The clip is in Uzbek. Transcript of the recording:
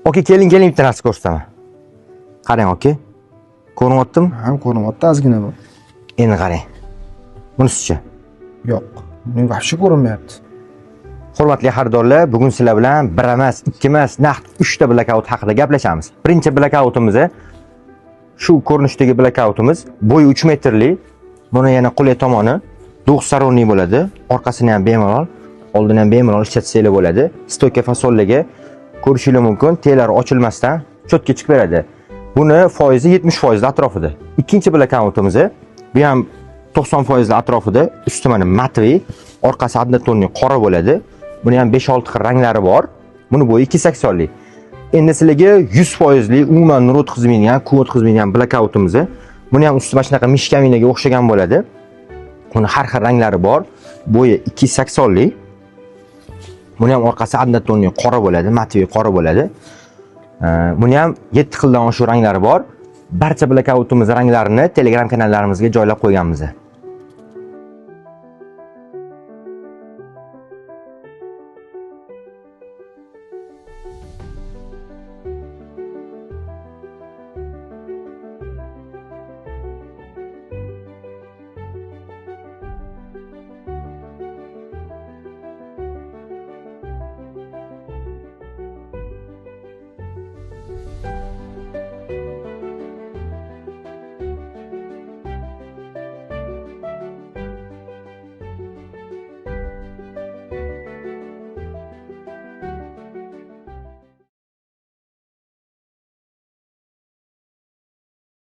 Oka, keling bitta narsa ko'rsataman. Qarang oka. Ko'ryaptimi? Ha, ko'ryapti ozgina bu. Endi qarang. Bunisichi? Yo'q. Menga вообще ko'rinmayapti. Hurmatli xaridorlar, bugun sizlar bilan bir emas, ikki emas, naqd 3 ta blackout haqida gaplashamiz. Birinchi blackoutimiz shu ko'rinishdagi blackoutimiz bo'yi 3 metrli. Buni yana qulay tomoni to'g'risaronli bo'ladi. Orqasini ham bemalol, oldini ham bemalol ishlatsanglar bo'ladi. Stoka fasollarga ko'rishingiz mumkin. Telar ochilmasdan cho'tga chiqib beradi. Buni foizi 70% atrofida. Ikkinchi blackoutimiz bu ham 90% atrofida. Usti mana matviy, orqasi однотонный qora bo'ladi. Buni ham 5-6 xil ranglari bor. Buni bo'yi 280 lik. Endi sizlarga 100% lik umuman nur o'tkazmaydigan, quvvat o'tkazmaydigan blackoutimiz. Buni ham usti mana shunaqa mish kaminaga o'xshagan bo'ladi. Buni har xil ranglari bor. Bo'yi 280 lik. Buni ham orqasi однотонный qora bo'ladi, matviy qora bo'ladi. Buni ham 7 xildan oshiq ranglari bor. Barcha blackoutimiz ranglarini Telegram kanallarimizga joylab qo'yganmiz.